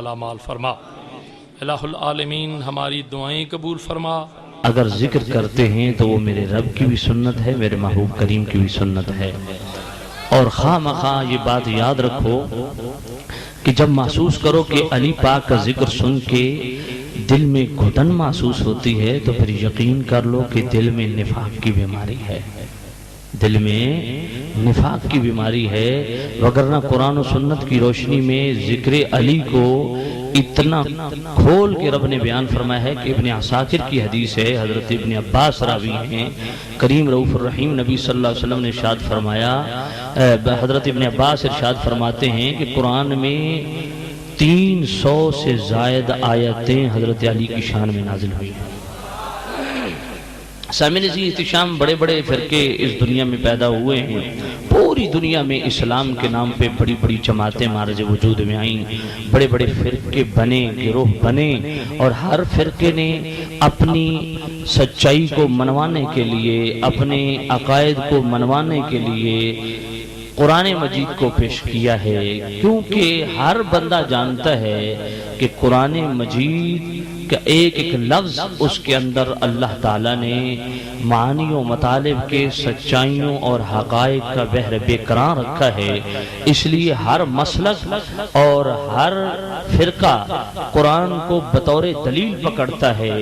مال فرما۔ الہ العالمین ہماری دعائیں قبول فرما۔ اگر ذکر کرتے ہیں تو وہ میرے رب کی بھی سنت ہے، میرے محبوب کریم کی بھی سنت ہے۔ اور خواہ مخواہ یہ بات یاد رکھو کہ جب محسوس کرو کہ علی پاک کا ذکر سن کے دل میں گھٹن محسوس ہوتی ہے تو پھر یقین کر لو کہ دل میں نفاق کی بیماری ہے، دل میں نفاق کی بیماری ہے۔ وگرنہ قرآن و سنت کی روشنی میں ذکر علی کو اتنا کھول کے رب نے بیان فرمایا ہے کہ ابن عساکر کی حدیث ہے، حضرت ابن عباس راوی ہیں، کریم رؤوف الرحیم نبی صلی اللہ علیہ وسلم نے ارشاد فرمایا، حضرت ابن عباس ارشاد فرماتے ہیں کہ قرآن میں 300 سے زائد آیتیں حضرت علی کی شان میں نازل ہوئی ہیں۔ سامعین عزیز احتشام، بڑے بڑے فرقے اس دنیا میں پیدا ہوئے ہیں، پوری دنیا میں اسلام کے نام پہ بڑی بڑی جماعتیں مارج وجود میں آئیں، بڑے بڑے فرقے بنے، گروہ بنے، اور ہر فرقے نے اپنی سچائی کو منوانے کے لیے، اپنے عقائد کو منوانے کے لیے قرآن مجید کو پیش کیا ہے، کیونکہ ہر بندہ جانتا ہے کہ قرآن مجید کا ایک ایک لفظ اس کے اندر اللہ تعالیٰ نے معانی و مطالب کے سچائیوں اور حقائق کا بحر بے قرار رکھا ہے۔ اس لیے ہر مسلک اور ہر فرقہ قرآن کو بطور دلیل پکڑتا ہے،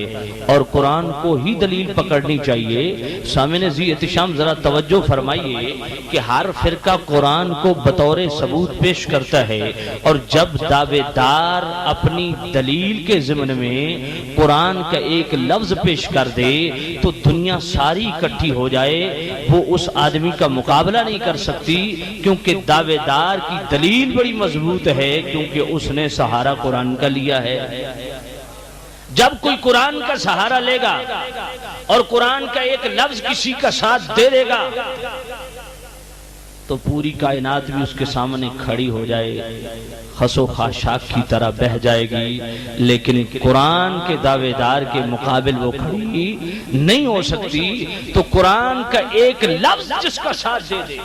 اور قرآن کو ہی دلیل پکڑنی چاہیے۔ سامعین ذی احتشام ذرا توجہ فرمائیے کہ ہر فرقہ قرآن کو بطور ثبوت پیش کرتا ہے، اور جب دعوے دار اپنی دلیل کے ضمن میں قرآن کا ایک لفظ پیش کر دے تو دنیا ساری اکٹھی ہو جائے، وہ اس آدمی کا مقابلہ نہیں کر سکتی، کیونکہ دعوے دار کی دلیل بڑی مضبوط ہے، کیونکہ اس نے سہارا قرآن کا لیا ہے۔ جب کوئی قرآن کا سہارا لے گا اور قرآن کا ایک لفظ کسی کا ساتھ دے دے گا تو پوری کائنات بھی اس کے سامنے کھڑی ہو جائے، خس و خاشاک کی طرح بہہ جائے گی، لیکن قرآن کے دعوے دار کے مقابل وہ کھڑی نہیں ہو سکتی۔ تو قرآن کا ایک لفظ جس کا ساتھ دے دے،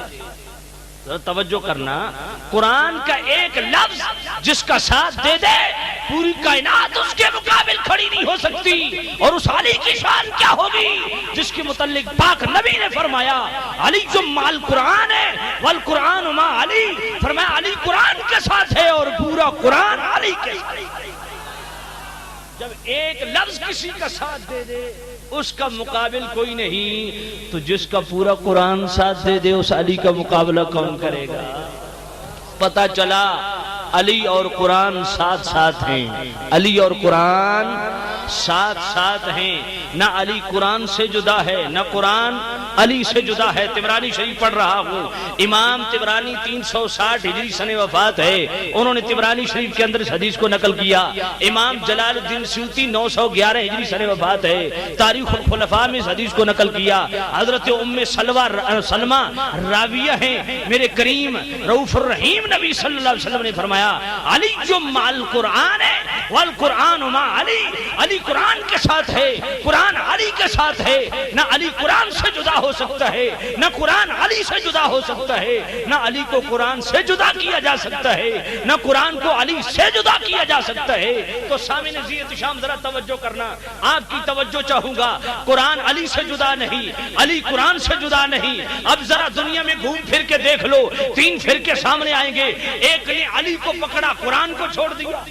توجہ کرنا، قرآن کا ایک لفظ جس کا ساتھ دے دے پوری کائنات اس کے مقابل کھڑی نہیں ہو سکتی۔ اور اس علی کی شان کیا ہوگی جس کے متعلق پاک نبی نے فرمایا علی مع القرآن ہے والقرآن مع علی، فرمایا علی قرآن کے ساتھ ہے اور پورا قرآن علی کے ساتھ۔ جب ایک لفظ کسی کا ساتھ دے دے اس کا مقابل کوئی نہیں، تو جس کا پورا قرآن ساتھ دے دے اس علی کا مقابلہ کون کرے گا؟ پتہ چلا علی اور قرآن ساتھ ساتھ ہیں، علی اور قرآن ساتھ ساتھ ہیں، نہ علی قرآن سے جدا ہے نہ قرآن علی سے جدا ہے۔ طبرانی شریف پڑھ رہا ہوں، امام طبرانی 360 ہجری سن وفات ہے، انہوں نے طبرانی شریف کے اندر اس حدیث کو نقل کیا۔ امام جلال الدین سیوطی 911 ہجری سن وفات ہے، تاریخ الخلفاء میں اس حدیث کو نقل کیا۔ حضرت ام سلمہ راویہ ہیں، میرے کریم رؤوف الرحیم نبی صلی اللہ علیہ وسلم نے فرمایا علی جو مع القرآن ہے والقرآن مع علی، علی قرآن کے ساتھ ہے، قرآن علی کے ساتھ ہے، نہ علی قرآن سے جدا ہو سکتا ہے نہ قرآن علی سے جدا ہو سکتا ہے، نہ علی کو قرآن سے جدا کیا جا سکتا ہے نہ قرآن کو علی سے جدا کیا جا سکتا ہے۔ تو سامعین ذی احتشام ذرا توجہ کرنا، آپ کی توجہ چاہوں گا، قرآن علی سے جدا نہیں، علی قرآن سے جدا نہیں۔ اب ذرا دنیا میں گھوم پھر کے دیکھ لو، 3 فرقے سامنے آئیں گے، ایک نے علی کو پکڑا قرآن کو چھوڑ دیا۔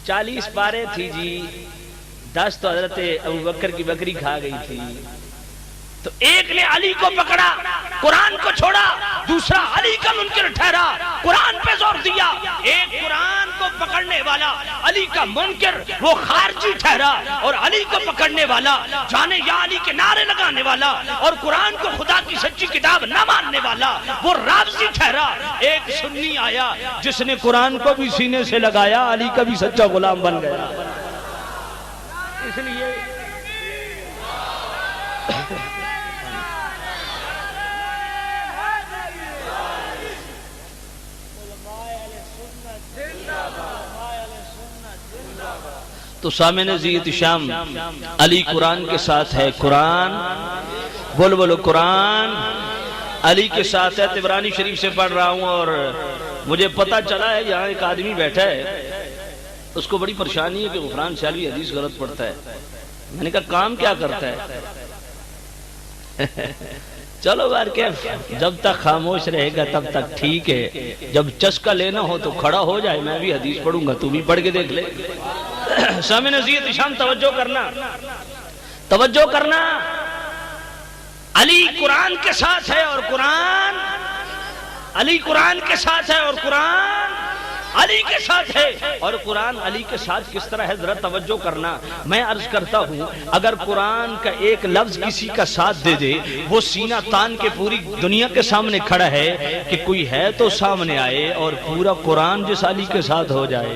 40 پارے تھی جی، 10 تو حضرت ابوبکر کی بکری کھا گئی تھی۔ تو ایک نے علی کو پکڑا قرآن کو چھوڑا، دوسرا علی کا منکر ٹھہرا قرآن پہ زور دیا۔ ایک قرآن کو پکڑنے والا علی کا منکر وہ خارجی ٹھہرا، اور علی کو پکڑنے والا جانے یا علی کے نعرے لگانے والا اور قرآن کو خدا کی سچی کتاب نہ ماننے والا وہ رافضی ٹھہرا۔ ایک سنی آیا جس نے قرآن کو بھی سینے سے لگایا، علی کا بھی سچا غلام بن گیا۔ اس لیے تو سامعین ذی احتشام علی قرآن کے ساتھ ہے، قرآن بولو بولو قرآن علی کے ساتھ ہے، طبرانی شریف سے پڑھ رہا ہوں، اور مجھے پتہ چلا ہے یہاں ایک آدمی بیٹھا ہے، اس کو بڑی پریشانی ہے کہ غفران سیالوی حدیث غلط پڑھتا ہے۔ میں نے کہا کام کیا کرتا ہے؟ چلو بار کیا، جب تک خاموش رہے گا تب تک ٹھیک ہے، جب چسکا لینا ہو تو کھڑا ہو جائے، میں بھی حدیث پڑھوں گا، تو بھی پڑھ کے دیکھ لے۔ سامعین عزیز شام توجہ کرنا، توجہ کرنا، علی قرآن کے ساتھ ہے اور قرآن، علی قرآن کے ساتھ ہے اور قرآن علی کے ساتھ ہے، اور قرآن علی کے ساتھ کس طرح ہے ذرا توجہ کرنا۔ میں عرض کرتا ہوں اگر قرآن کا ایک لفظ کسی کا ساتھ دے دے، وہ سینہ تان کے پوری دنیا کے سامنے کھڑا ہے کہ کوئی ہے تو سامنے آئے، اور پورا قرآن جس علی کے ساتھ ہو جائے،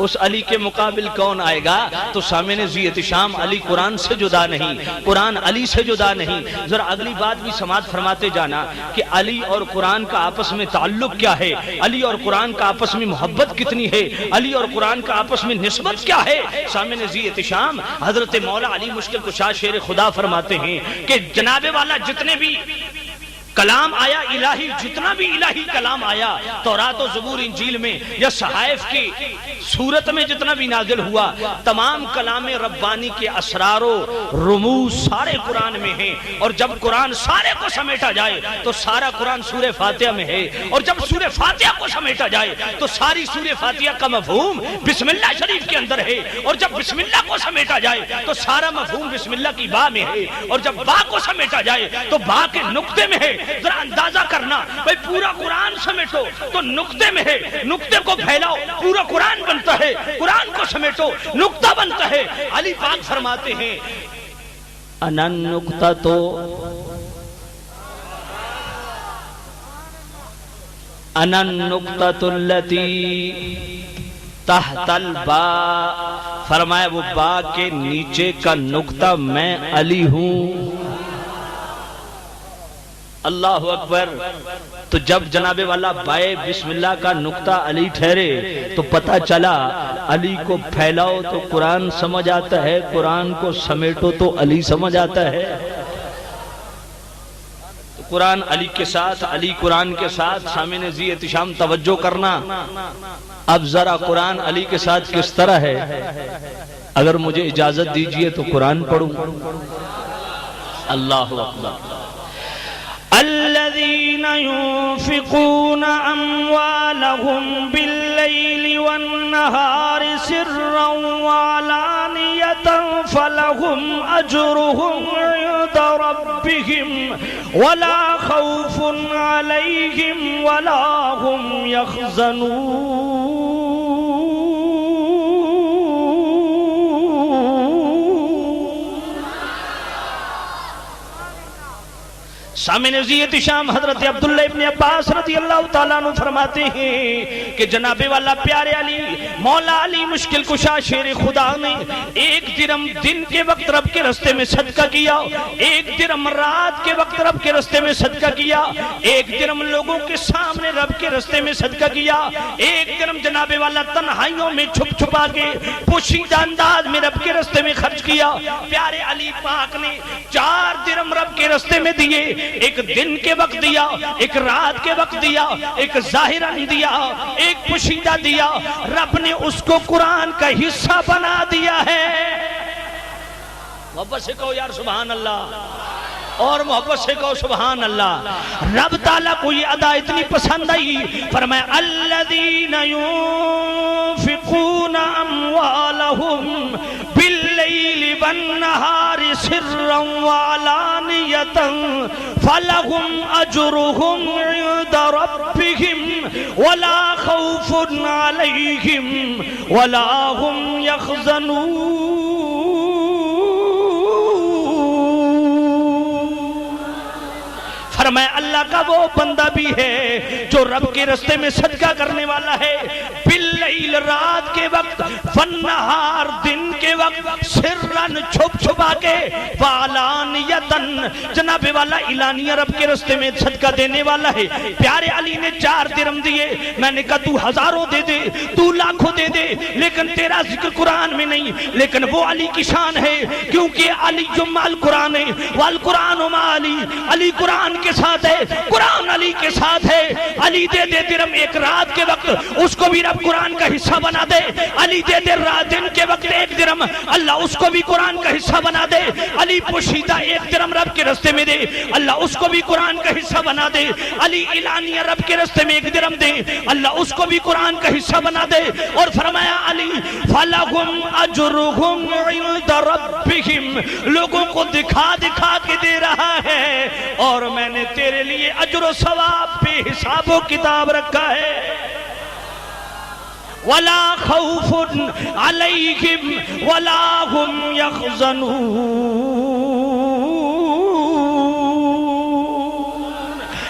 اس علی کے مقابل کون آئے گا؟ تو سامعین ذی احتشام، علی قرآن سے جدا نہیں، قرآن علی سے جدا نہیں۔ ذرا اگلی بات بھی سماعت فرماتے جانا کہ علی اور قرآن کا آپس میں تعلق کیا ہے، علی اور قرآن کا آپس میں محبت کتنی ہے، علی اور قرآن کا آپس میں نسبت کیا ہے۔ سامعین ذی احتشام، حضرت مولا علی مشکل کشا شیر خدا فرماتے ہیں کہ جناب والا جتنے بھی کلام آیا الہی، جتنا بھی الہی کلام آیا تورات و زبور انجیل میں یا صحائف کی صورت میں جتنا بھی نازل ہوا، تمام کلام ربانی کے اسرار و رموز سارے قرآن میں ہیں، اور جب قرآن سارے کو سمیٹا جائے تو سارا قرآن سورہ فاتحہ میں ہے، اور جب سورہ فاتحہ کو سمیٹا جائے تو ساری سورہ فاتحہ کا مفہوم بسم اللہ شریف کے اندر ہے، اور جب بسم اللہ کو سمیٹا جائے تو سارا مفہوم بسم اللہ کی با میں ہے، اور جب با کو سمیٹا جائے تو با کے نقطے میں ہے۔ ذرا اندازہ کرنا بھئی پورا قرآن سمیٹو تو نقطے میں ہے، نقطے کو پھیلاؤ پورا قرآن بنتا ہے، قرآن کو سمیٹو نقطہ بنتا ہے۔ علی پاک فرماتے ہیں انا النقطہ تو انا النقطہ التی تحت الباء، فرمایا وہ با کے نیچے کا نقطہ میں علی ہوں۔ اللہ اکبر۔ تو جب جناب والا بائے بسم اللہ کا نقطہ علی ٹھہرے تو پتہ چلا علی کو پھیلاؤ تو قرآن سمجھ آتا ہے، قرآن کو سمیٹو تو علی سمجھ آتا ہے۔ قرآن علی کے ساتھ، علی قرآن کے ساتھ۔ سامعین ذی احتشام توجہ کرنا، اب ذرا قرآن علی کے ساتھ کس طرح ہے، اگر مجھے اجازت دیجئے تو قرآن پڑھوں۔ اللہ اکبر۔ الذين ينفقون أموالهم بالليل والنهار سرا وعلانية فلهم أجرهم عند ربهم ولا خوف عليهم ولا هم يحزنون۔ سامعین ذی احتشام، حضرت عبداللہ ابن عباس رضی اللہ تعالیٰ عنہ فرماتے ہیں کہ جناب والا پیارے علی مولا علی مشکل کشا شیر خدا نے ایک درم دن کے وقت رب کے رستے میں صدقہ کیا، ایک درم رات کے وقت رب کے رستے میں صدقہ کیا، ایک درم لوگوں کے سامنے رب کے رستے میں صدقہ کیا، ایک درم جناب والا تنہائیوں میں چھپ چھپا کے پوشیدہ انداز میں رب کے رستے میں خرچ کیا۔ پیارے علی پاک نے 4 درم رب کے رستے میں دیے، ایک دن کے وقت دیا، ایک رات کے وقت دیا، ایک ظاہراً دیا، ایک پوشیدہ دیا۔ رب نے اس کو قرآن کا حصہ بنا دیا ہے۔ محبت سے کہو یار سبحان اللہ، اور محبت سے کہو سبحان اللہ۔ رب تعالیٰ کو یہ ادا اتنی پسند آئی، فرمایا الذین ينفقون اموالهم باللیل والنہار سرا وعلانیة فلهم اجرهم عند ربهم ولا خوف عليهم ولا هم يحزنون۔ فرمایا اللہ کا وہ بندہ بھی ہے جو رب کے رستے میں صدقہ کرنے والا ہے، باللیل رات کے وقت، والنہار دن کے وقت، وقت سرن چھپ چھپا کے والانیتن جناب والا اعلانیہ رب کے رستے میں صدقہ دینے والا ہے. پیارے علی نے 4 درہم دیے. میں نے کہا تو ہزاروں دے دے, تو لاکھوں دے دے, لیکن تیرا ذکر قرآن میں نہیں. لیکن وہ علی کی شان ہے کیونکہ علی جمع القرآن ہے والقرآن مع علی. علی قرآن کے ساتھ ہے, قرآن علی کے ساتھ ہے. علی دے دے درہم ایک رات کے وقت, اس کو بھی رب قرآن کا حصہ بنا دے. علی دے دے رات دن کے وقت 1 درہم, اللہ اس کو بھی قرآن کا حصہ بنا دے. علی پوشیدہ 1 درہم رب کے رستے میں دے, اللہ اس کو بھی قرآن کا حصہ بنا دے. علی اعلانیہ رب کے رستے میں 1 درہم دے, اللہ اس کو بھی قرآن کا حصہ بنا دے. اور فرمایا علی فَلَهُمْ أَجْرُهُمْ عِنْدَ رَبِّهِمْ, لوگوں کو دکھا دکھا کے دے رہا ہے, اور میں نے تیرے لیے اجر و ثواب پہ حساب و کتاب رکھا ہے. وَلَا خَوْفٌ عَلَيْهِمْ وَلَا هُمْ يَحْزَنُونَ.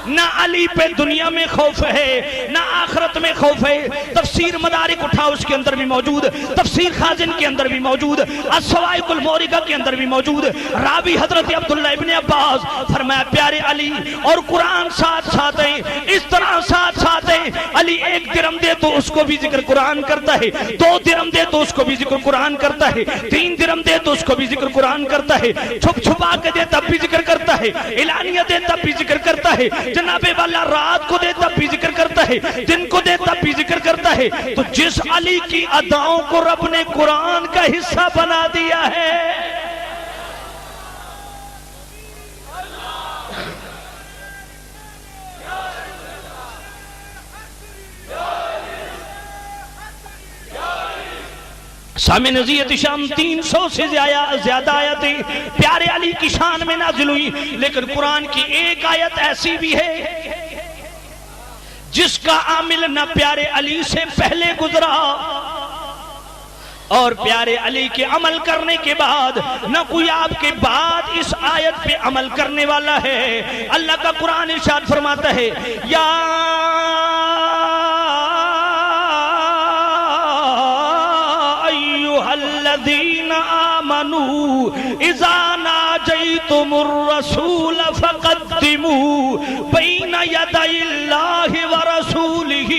نہ علی پہ دنیا میں خوف ہے نہ آخرت میں خوف ہے. تفسیر مدارک اٹھا, اس کے اندر بھی موجود, تفسیر خازن کے اندر بھی موجود, الصواعق المورقہ کے اندر بھی موجود. راوی حضرت عبداللہ ابن عباس فرمایا پیارے علی اور قرآن ساتھ ساتھ ہیں, اس طرح ساتھ ساتھ ہیں. علی 1 درہم دے تو اس کو بھی ذکر قرآن کرتا ہے, 2 درہم دے تو اس کو بھی ذکر قرآن کرتا ہے, 3 درہم دے تو اس کو بھی ذکر قرآن کرتا ہے, چھپ چھپا کے دے تب بھی ذکر کرتا ہے, اعلانیہ دے تب بھی ذکر کرتا ہے, جناب والا رات کو دے تب بھی ذکر کرتا ہے, دن کو دے تب بھی ذکر کرتا ہے. تو جس علی کی اداؤں کو رب نے قرآن کا حصہ بنا دیا ہے, سامع نزیت شام 300 سے زیادہ آیتیں پیارے علی کی شان میں نازل ہوئی. لیکن قرآن کی ایک آیت ایسی بھی ہے جس کا عامل نہ پیارے علی سے پہلے گزرا اور پیارے علی کے عمل کرنے کے بعد نہ کوئی آپ کے بعد اس آیت پہ عمل کرنے والا ہے. اللہ کا قرآن ارشاد فرماتا ہے یا الذین آمنوا اذا ناجیتم الرسول فقدموا بین یدی اللہ ورسولہ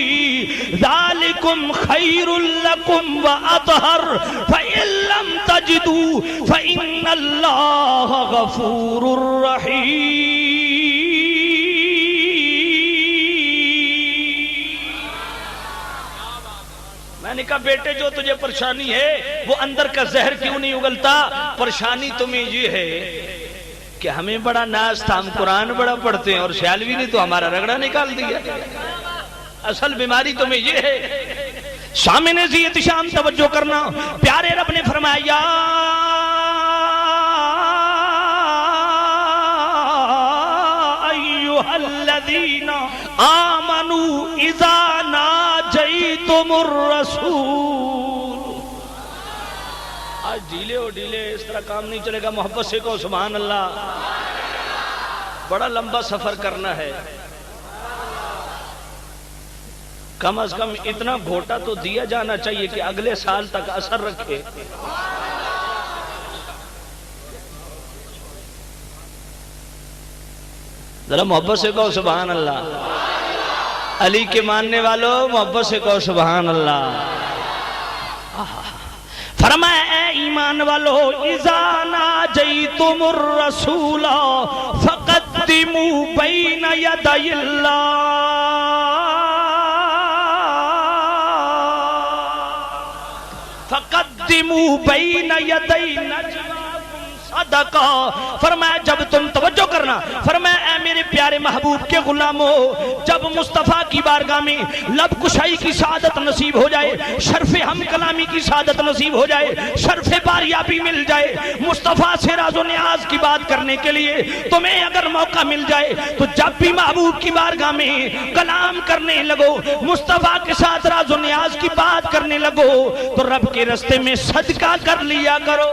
ذالکم خیر لکم واطہر فإن لم تجدوا فإن اللہ غفور رحیم. میں نے کہا بیٹے جو تجھے پریشانی ہے وہ اندر کا زہر کیوں نہیں اگلتا؟ پریشانی تمہیں یہ ہے کہ ہمیں بڑا ناز تھا, ہم قرآن بڑا پڑھتے ہیں اور سیالوی نے تو ہمارا رگڑا نکال دیا. اصل بیماری تمہیں یہ ہے. سامع نزیت شام توجہ کرنا, پیارے رب نے فرمایا یا ایھا الذین آمنوا اذا ناجیتم الرسول. آج ڈھیلے ہو ڈھیلے اس طرح کام نہیں چلے گا. محبت سے کہو سبحان اللہ. بڑا لمبا سفر کرنا ہے, کم از کم اتنا گھوٹا تو دیا جانا چاہیے کہ اگلے سال تک اثر رکھے. ذرا محبت سے کہو سبحان اللہ. علی کے ماننے والوں محبت سے کہو سبحان اللہ. فرمایا اے ایمان والو اذا ناجیتم الرسول فقدموا بین یدی اللہ فقدموا بین یدی نجواکم صدقہ. فرمایا جب تم توجہ کرنا, فرمایا اے میرے پیارے محبوب کے غلاموں, جب مصطفیٰ کی بارگاہ میں لب کشائی کی سعادت نصیب ہو جائے, شرف ہم کلامی کی سعادت نصیب ہو جائے, شرف باریابی مل جائے, مصطفیٰ سے راز و نیاز کی بات کرنے کے لیے تمہیں اگر موقع مل جائے تو جب بھی محبوب کی بارگاہ میں کلام کرنے لگو, مصطفیٰ کے ساتھ راز و نیاز کی بات کرنے لگو, تو رب کے رستے میں صدقہ کر لیا کرو.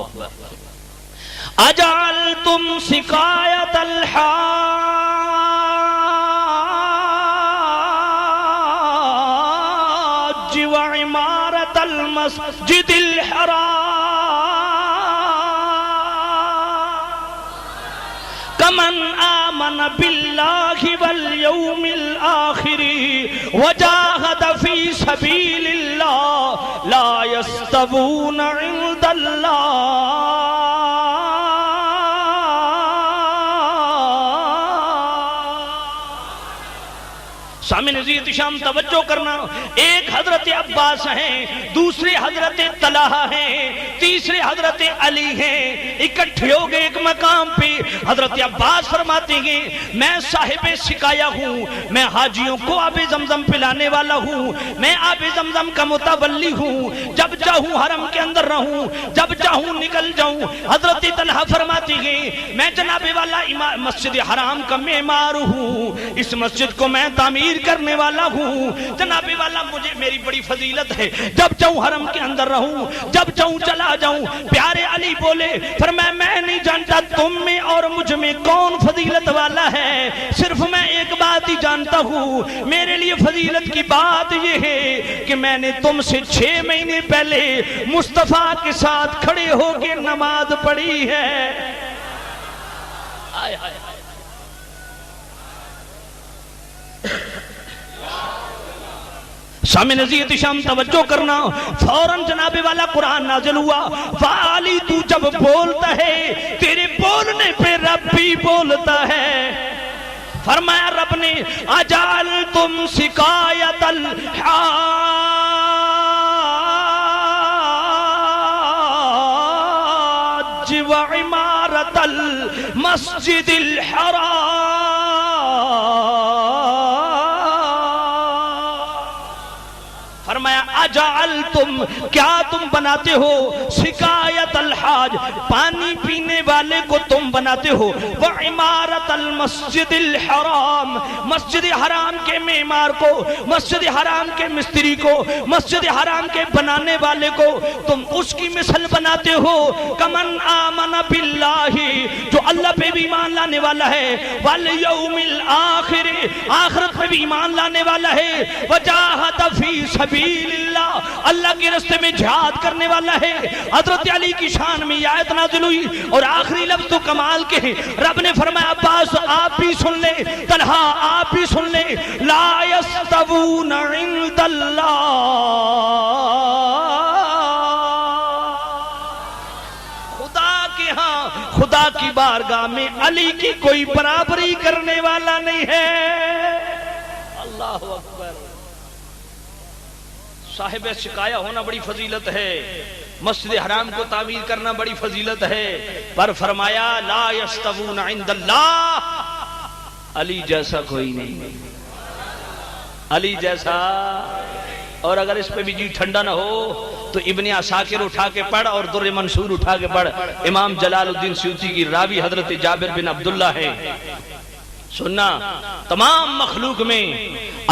اللہ اکبر. اجعلتم سقایۃ الحاج وعمارۃ المسجد الحرام کمن آمن باللہ والیوم الآخر وجاہد فی سبیل اللہ لا یستوون عند اللہ. سامنے عزیز شام توجہ کرنا. ایک حضرت عباس ہیں, دوسرے حضرت طلحہ ہیں, تیسرے حضرت علی ہیں. اکٹھے ہو گئے ایک مقام پہ. حضرت عباس فرماتے ہیں میں صاحب سقایا ہوں, میں حاجیوں کو آب زمزم پلانے والا ہوں, میں آب زمزم کا متولی ہوں. جب چاہوں حرم کے اندر رہوں, جب چاہوں نکل جاؤں. حضرت طلحہ فرماتے ہیں میں جناب والا مسجد حرام کا معمار ہوں, اس مسجد کو میں تعمیر کرنے والا ہوں. جناب والا مجھے میری بڑی فضیلت ہے, جب چاہوں حرم کے اندر رہوں, جب چاہوں چلا جاؤں. پیارے علی بولے فرمایا میں نہیں جانتا تم میں اور مجھ میں کون فضیلت والا ہے, صرف میں ایک بات ہی جانتا ہوں. میرے لیے فضیلت کی بات یہ ہے کہ میں نے تم سے 6 مہینے پہلے مصطفیٰ کے ساتھ کھڑے ہو کے نماز پڑھی ہے. آئے آئے آئے. سامنے نزیت شام توجہ کرنا. فوراً جناب والا قرآن نازل ہوا. والی تو جب بولتا ہے تیرے بولنے پہ رب بھی بولتا ہے. فرمایا رب نے اجعلتم سقایۃ الحاج وعمارۃ المسجد الحرام. فرمایا اجعلتم کیا تم بناتے ہو سقایۃ الحاج پانی پینے والے کو تم بناتے ہو, وعمارۃ المسجد الحرام مسجد حرام کے معمار کو, مسجد حرام کے مستری کو, مسجد حرام کے بنانے والے کو تم اس کی مثل بناتے ہو. کمن آمن باللہ جو اللہ پہ بھی ایمان لانے والا ہے, والیوم الآخر آخرت پہ بھی ایمان لانے والا ہے, وجاہد فی سبیل اللہ اللہ کے راستے میں جہاد کرنے والا ہے. حضرت علی کی شان میں یہ آیت نازل ہوئی اور آخری لفظ تو کمال کے ہیں. رب نے فرمایا عباس آپ بھی سن لیں, طلحہ آپ بھی سن لیں, لا یستوون عند اللہ خدا کے ہاں خدا کی بارگاہ میں علی کی کوئی برابری کرنے والا نہیں ہے. اللہ اکبر. صاحب سقایا ہونا بڑی فضیلت ہے, مسجد حرام کو تعمیر کرنا بڑی فضیلت ہے, پر فرمایا لا یستوون عند اللہ علی جیسا کوئی نہیں, علی جیسا. اور اگر اس پہ بھی جی ٹھنڈا نہ ہو تو ابن عساکر اٹھا کے پڑھ اور در منصور اٹھا کے پڑھ. امام جلال الدین سیوطی کی راوی حضرت جابر بن عبداللہ ہے. سننا تمام مخلوق میں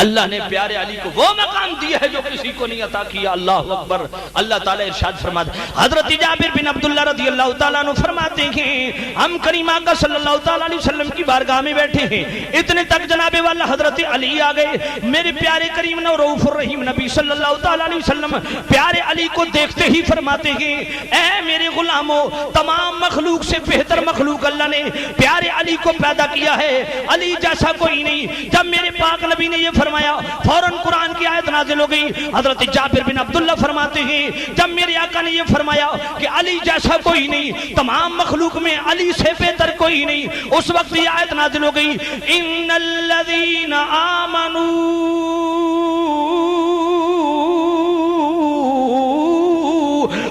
اللہ نے پیارے علی کو وہ مقام دیا ہے جو کسی کو نہیں عطا کیا. اللہ اکبر. اللہ تعالیٰ ارشاد فرماتے حضرت جابر بن عبداللہ رضی اللہ تعالیٰ عنہ فرماتے ہیں ہم کریم آقا صلی اللہ تعالیٰ علیہ وسلم کی بارگاہ میں بیٹھے ہیں, اتنے تک جناب والا حضرت علی آ گئے. میرے پیارے کریم رؤوف الرحیم نبی صلی اللہ تعالیٰ علیہ وسلم پیارے علی کو دیکھتے ہی فرماتے ہیں اے میرے غلاموں, تمام مخلوق سے بہتر مخلوق اللہ نے پیارے علی کو پیدا کیا ہے, علی جیسا کوئی نہیں. جب میرے پاک نبی نے یہ فرمایا فوراً قرآن کی آیت نازل ہو گئی. حضرت جابر بن عبداللہ فرماتے ہیں جب میرے آقا نے یہ فرمایا کہ علی جیسا کوئی نہیں, تمام مخلوق میں علی سے بہتر کوئی نہیں, اس وقت یہ آیت نازل ہو گئی ان الذین آمنوا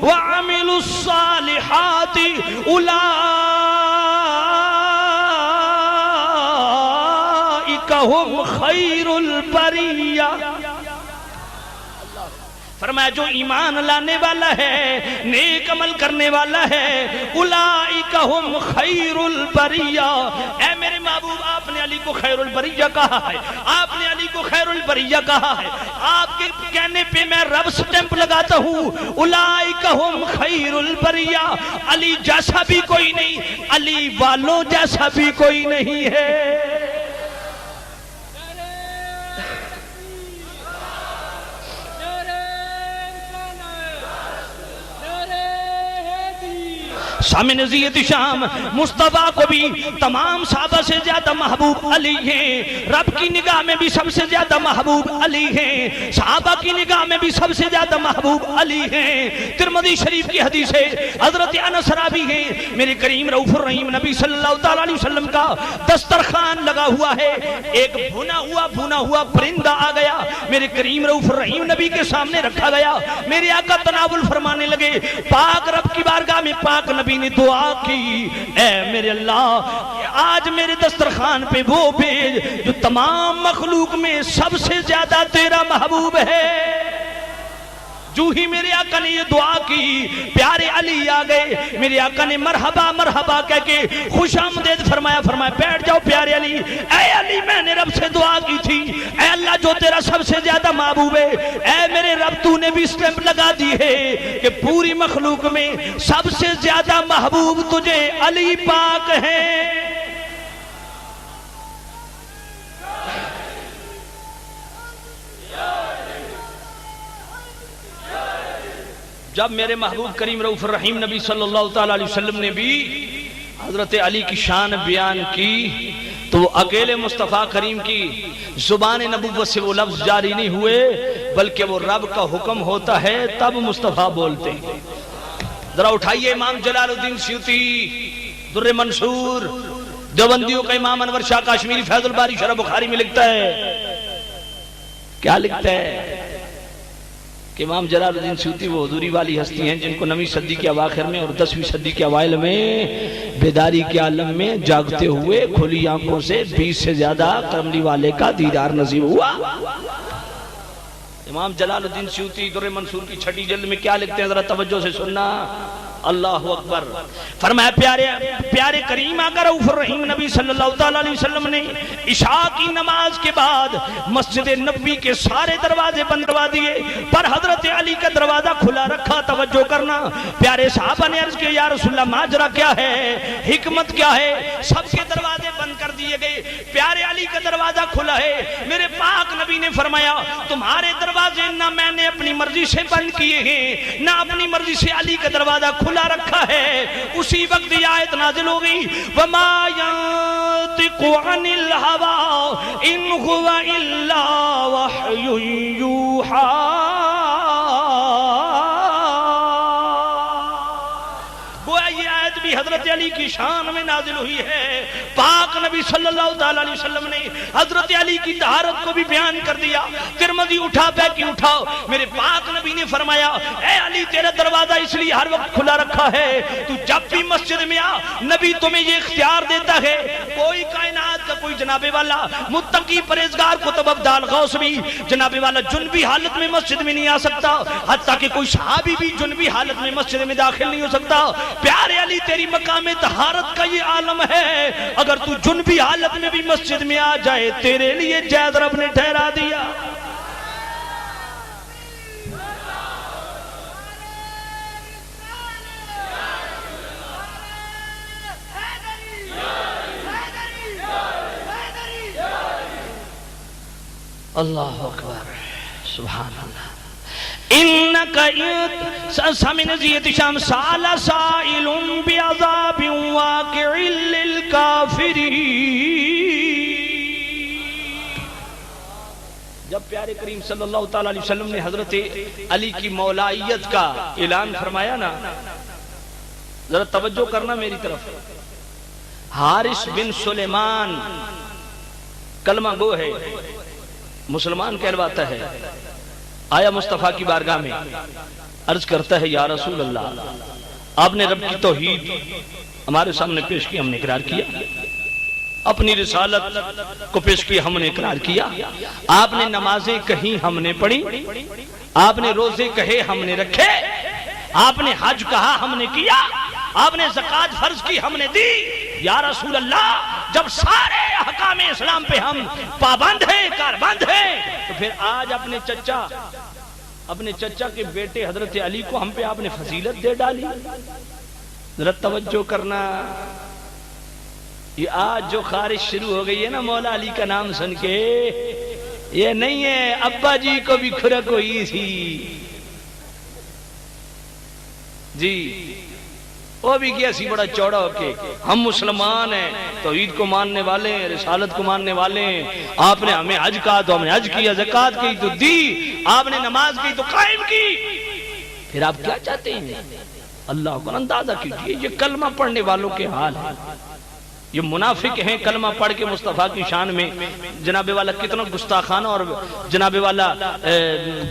وعملوا الصالحات هم خیر البریہ. فرمایا جو ایمان لانے والا ہے, نیک عمل کرنے والا ہے, اولئک هم خیر البریہ. اے میرے محبوب آپ نے علی کو خیر البریہ کہا ہے، آپ نے علی کو خیر البریہ کہا ہے، آپ کے کہنے پہ میں رب سٹیمپ لگاتا ہوں، اولئک ہم خیر البریہ، علی جیسا بھی کوئی نہیں، علی والوں جیسا بھی کوئی نہیں ہے۔ شام نزیت شام مصطفیٰ کو بھی تمام صحابہ سے زیادہ محبوب علی ہیں، رب کی نگاہ میں بھی سب سے زیادہ محبوب علی ہیں، صحابہ کی نگاہ میں بھی سب سے زیادہ محبوب علی ہیں۔ ترمذی شریف کی حدیث ہے، حضرت انس راوی ہیں، میرے کریم رؤوف الرحیم نبی صلی اللہ علیہ وسلم کا دسترخوان لگا ہوا ہے، ایک بھونا ہوا پرندہ آ گیا، میرے کریم رؤوف الرحیم نبی کے سامنے رکھا گیا، میرے آقا تناول فرمانے لگے، پاک رب کی بارگاہ میں پاک نبی نے دعا کی، اے میرے اللہ آج میرے دسترخوان پہ وہ بھیج جو تمام مخلوق میں سب سے زیادہ تیرا محبوب ہے۔ جو ہی میرے آقا نے یہ دعا کی، پیارے علی آ گئے، میرے آقا نے مرحبا مرحبا کہہ کے خوش آمدید فرمایا، بیٹھ جاؤ پیارے علی۔ اے علی میں نے رب سے دعا کی تھی، اے اللہ جو تیرا سب سے زیادہ محبوب ہے، اے میرے رب تو نے بھی سٹیمپ لگا دی ہے کہ پوری مخلوق میں سب سے زیادہ محبوب تجھے علی پاک ہے۔ جب میرے محبوب کریم رؤوف الرحیم نبی صلی اللہ علیہ وسلم نے بھی حضرت علی کی شان بیان کی تو وہ اکیلے مصطفیٰ کریم کی زبان نبوت سے وہ لفظ جاری نہیں ہوئے، بلکہ وہ رب کا حکم ہوتا ہے تب مصطفیٰ بولتے ہیں۔ ذرا اٹھائیے امام جلال الدین سیوطی در منصور، دیوبندیوں کا امام انور شاہ کاشمیری فیض الباری شرح بخاری میں لکھتا ہے، کیا لکھتا ہے کہ امام جلال الدین سیوطی وہ حضوری والی ہستی ہیں جن کو 9ویں صدی کے اواخر میں اور 10ویں صدی کے اوائل میں بیداری کے عالم میں جاگتے ہوئے کھلی آنکھوں سے 20 سے زیادہ کرملی والے کا دیدار نصیب ہوا۔ امام جلال الدین سیوطی در منصور کی 6 جلد میں کیا لکھتے ہیں، ذرا توجہ سے سننا، اللہ اکبر۔ فرمایا پیارے کریم آقا رؤوف الرحیم نبی صلی اللہ علیہ وسلم نے عشاء کی نماز کے بعد مسجد نبوی کے سارے دروازے بند کروا دیے، پر حضرت علی کا دروازہ کھلا رکھا۔ توجہ کرنا، پیارے صحابہ نے عرض کیا، یا رسول اللہ ماجرا کیا ہے، حکمت کیا ہے؟ سب کے دروازے بند کر دیے گئے، پیارے علی کا دروازہ کھلا ہے۔ میرے پاک نبی نے فرمایا، تمہارے دروازے نہ میں نے اپنی مرضی سے بند کیے ہیں، نہ اپنی مرضی سے علی کا دروازہ کھلا رکھا ہے۔ اسی وقت یہ آیت نازل ہو گئی، وَمَا يَنطِقُ عَنِ الْهَوَىٰ إِنْ هُوَ إِلَّا وَحْيٌ يُوحَىٰ۔ حضرت علی کی شان میں نازل ہوئی ہے۔ پاک نبی صلی اللہ علیہ وسلم نے حضرت علی کی طہارت کو بھی بیان کر دیا۔ ترمذی اٹھا بیٹھ اٹھاؤ، میرے پاک نبی نے فرمایا، اے علی تیرا دروازہ اس لیے ہر وقت کھلا رکھا ہے، تو جب بھی مسجد میں آ، نبی تمہیں یہ اختیار دیتا ہے، کوئی کائنات کا کوئی جناب والا متقی پرہیزگار کتب ابدال غوث بھی جناب والا جنبی حالت میں مسجد میں نہیں آ سکتا، حتیٰ کہ کوئی صحابی بھی جنبی حالت میں مسجد میں داخل نہیں ہو سکتا۔ پیارے علی تیری مقام طہارت کا یہ عالم ہے، اگر تو جنبی حالت میں بھی مسجد میں آ جائے تیرے لیے جائز رب نے ٹھہرا دیا۔ اللہ اکبر، سبحان اللہ۔ سامن زیت شام سال سائل بعذاب واقع للکافرین۔ جب پیارے کریم صلی اللہ علیہ وسلم نے حضرت علی کی مولائیت کا اعلان فرمایا نا، ذرا توجہ کرنا میری طرف، حارث بن سلیمان کلمہ گو ہے، مسلمان کہلواتا ہے، آیا مصطفیٰ کی بارگاہ میں، عرض کرتا ہے، یا رسول اللہ آپ نے رب کی توحید ہمارے سامنے پیش کی، ہم نے اقرار کیا، اپنی رسالت کو پیش کی، ہم نے اقرار کیا، آپ نے نمازیں کہیں ہم نے پڑھی، آپ نے روزے کہے ہم نے رکھے، آپ نے حج کہا ہم نے کیا، آپ نے زکوٰۃ فرض کی ہم نے دی، یا رسول اللہ جب سارے احکام اسلام پہ ہم پابند ہیں، کاربند ہیں، تو پھر آج اپنے چچا کے بیٹے حضرت علی کو ہم پہ آپ نے فضیلت دے ڈالی. ذرا توجہ کرنا. یہ آج جو خارش شروع ہو گئی ہے نا مولا علی کا نام سن کے، یہ نہیں ہے ابا جی کو بھی کھرک ہوئی تھی جی، وہ بھی کیا سی بڑا چوڑا ہو کے ہم مسلمان ہیں، توحید کو ماننے والے ہیں، رسالت کو ماننے والے ہیں. آپ نے ہمیں حج کہا تو ہم نے حج کیا، زکوٰۃ کی تو دی، آپ نے نماز کی تو قائم کی. پھر آپ کیا چاہتے ہیں؟ اللہ کو اندازہ کیجیے یہ کلمہ پڑھنے والوں کے حال ہے. یہ منافق ہیں کلمہ پڑھ کے مصطفیٰ کی شان میں جناب والا کتنا گستاخانہ اور جناب والا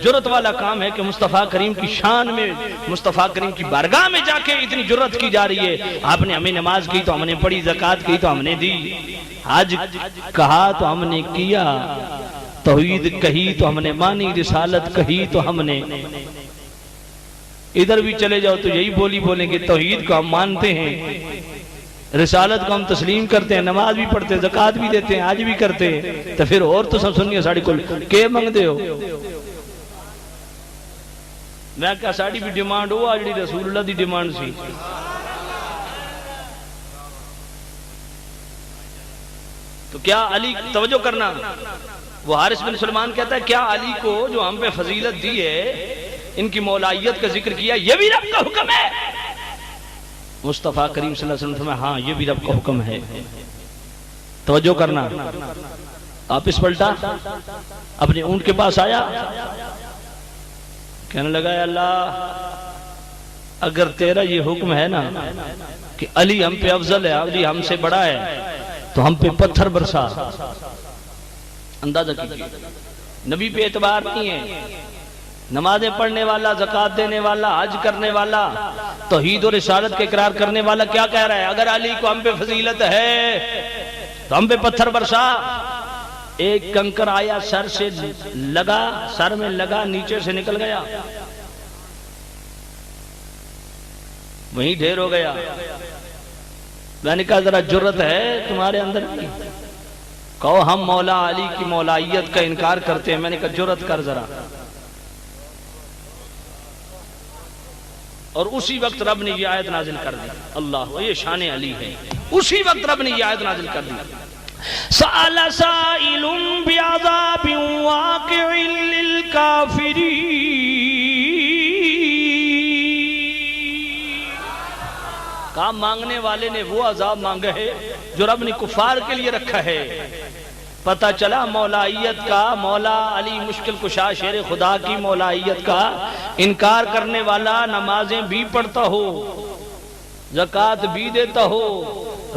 جرت والا کام ہے کہ مصطفیٰ کریم کی شان میں مصطفیٰ کریم کی بارگاہ میں جا کے اتنی جرت کی جا رہی ہے. آپ نے ہمیں نماز کی تو ہم نے پڑھی، زکوٰۃ کی تو ہم نے دی، حج کہا تو ہم نے کیا، توحید کہی تو ہم نے مانی، رسالت کہی تو ہم نے. ادھر بھی چلے جاؤ تو یہی بولی بولیں گے، توحید کو ہم مانتے ہیں، رسالت کو ہم تسلیم کرتے ہیں، نماز بھی پڑھتے ہیں، زکوٰۃ بھی دیتے ہیں، حج بھی کرتے ہیں. تو پھر اور تو سب سنیے ساڑی کو کہ منگ دے ہو. میں کہا ساڑی بھی ڈیمانڈ ہو آج رسول اللہ دی ڈیمانڈ سی. تو کیا علی، توجہ کرنا، وہ حارث بن سلمان کہتا ہے کیا علی کو جو ہم پہ فضیلت دی ہے، ان کی مولائیت کا ذکر کیا، یہ بھی رب کا حکم ہے؟ مصطفیٰ کریم صلی اللہ علیہ وسلم فرمایا ہاں یہ بھی رب کا حکم ہے. توجہ کرنا. آپ اس پلٹا اپنے اونٹ کے پاس آیا، کہنے لگا یا اللہ اگر تیرا یہ حکم ہے نا کہ علی ہم پہ افضل ہے، علی ہم سے بڑا ہے، تو ہم پہ پتھر برسا. اندازہ کیجیے نبی پہ اعتبار نہیں ہے، نمازیں پڑھنے والا، زکوٰۃ دینے والا، حج کرنے والا، توحید اور رسالت کے اقرار کرنے والا کیا کہہ رہا ہے؟ اگر علی کو ہم پہ فضیلت ہے تو ہم پہ پتھر برسا. ایک کنکر آیا، سر سے لگا، سر میں لگا، نیچے سے نکل گیا، وہیں ڈھیر ہو گیا. میں نے کہا ذرا جرت ہے تمہارے اندر کی، کہو ہم مولا علی کی مولائیت کا انکار کرتے ہیں. میں نے کہا جرت کر ذرا. اور اسی وقت رب نے یہ آیت نازل کر دی. اللہ، یہ شان علی ہے. اسی وقت رب نے یہ آیت نازل کر دی. سأل سائل بعذاب واقع للکافرین، کہا مانگنے والے نے وہ عذاب مانگا ہے جو رب نے کفار کے لیے رکھا ہے. پتہ چلا مولائیت کا، مولا علی مشکل کشا شیر خدا کی مولائیت کا انکار کرنے والا نمازیں بھی پڑھتا ہو، زکوٰۃ بھی دیتا ہو،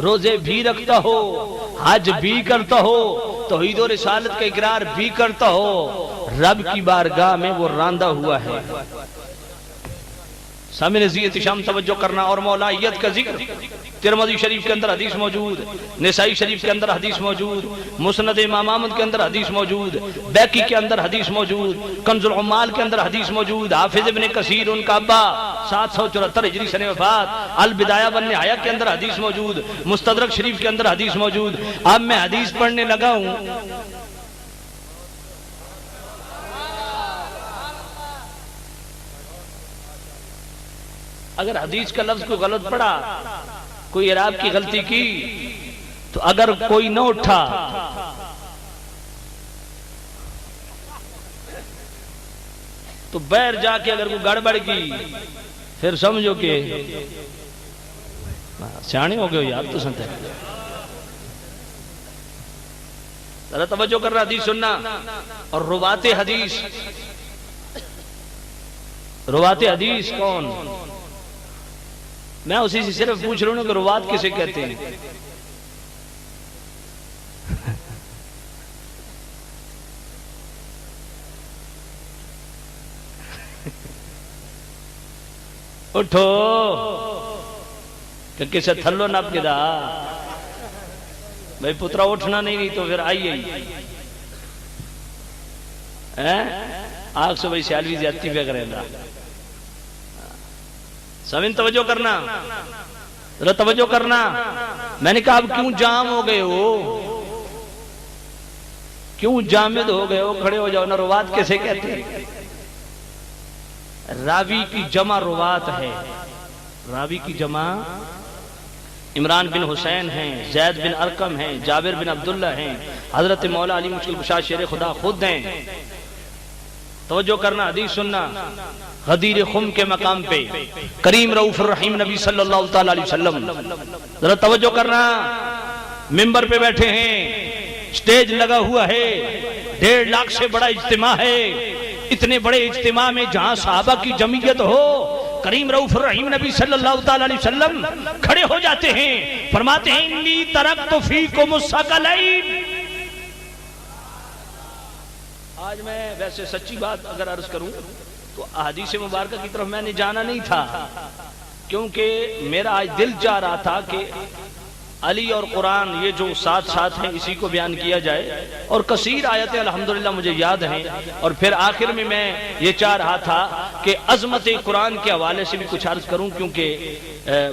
روزے بھی رکھتا ہو، حج بھی کرتا ہو، توحید و رسالت کا اقرار بھی کرتا ہو، رب کی بارگاہ میں وہ راندہ ہوا ہے. سامنے زیت شام توجہ کرنا. اور مولائیت کا ذکر ترمذی شریف کے اندر حدیث موجود، نسائی شریف کے اندر حدیث موجود، مسند امام احمد کے اندر حدیث موجود، بیقی کے اندر حدیث موجود، کنز العمال کے اندر حدیث موجود، حافظ ابن کثیر ان کا ابا 774 ہجری سنہ وفات، البدایہ والنہایہ کے اندر حدیث موجود، مستدرک شریف کے اندر حدیث موجود. اب میں حدیث پڑھنے لگا ہوں، اگر حدیث کا لفظ کو غلط پڑا، کوئی اعراب کی غلطی کی، تو اگر کوئی نہ اٹھا تو بیر جا کے اگر کوئی گڑبڑ کی پھر سمجھو کہ سیانے ہو گئے یار. تو سنتے ذرا توجہ کر رہا حدیث سننا. اور روات حدیث کون؟ میں اسی سے صرف پوچھ رہا ہوں کہ روات کسے کہتے ہیں؟ اٹھو کہ کسے تھلو نپ کے دا بھائی پترا اٹھنا نہیں تو پھر آئیے آگ سے بھائی سیالوی زیادتی پہ کریں گا. سمین توجہ کرنا، ذرا توجہ کرنا. میں نے کہا اب کیوں جام ہو گئے ہو؟ کیوں جامد ہو گئے ہو؟ کھڑے ہو جاؤ نا۔ روات کیسے کہتے ہیں؟ راوی کی جمع روات ہے، راوی کی جمع عمران بن حسین ہیں، زید بن ارقم ہیں، جابر بن عبداللہ ہیں، حضرت مولا علی مشکل کشا شیر خدا خود ہیں۔ توجہ کرنا، حدیث سننا۔ غدیر خم کے مقام پہ کریم رؤوف الرحیم نبی صلی اللہ تعالی علیہ وسلم، ذرا توجہ کرنا، ممبر پہ بیٹھے ہیں، سٹیج لگا ہوا ہے، 1.5 لاکھ سے بڑا اجتماع ہے۔ اتنے بڑے اجتماع میں جہاں صحابہ کی جمعیت ہو، کریم رؤوف الرحیم نبی صلی اللہ تعالی علیہ وسلم کھڑے ہو جاتے ہیں، فرماتے ہیں انی ترکت فیکم الثقلین۔ آج میں ویسے سچی بات اگر عرض کروں تو احادیث مبارکہ کی طرف میں نے جانا نہیں تھا، کیونکہ میرا آج دل چاہ رہا تھا کہ علی اور قرآن یہ جو ساتھ ساتھ ہیں اسی کو بیان کیا جائے، اور کثیر آیتیں الحمدللہ مجھے یاد ہیں، اور پھر آخر میں یہ چاہ رہا تھا کہ عظمت قرآن کے حوالے سے بھی کچھ عرض کروں، کیونکہ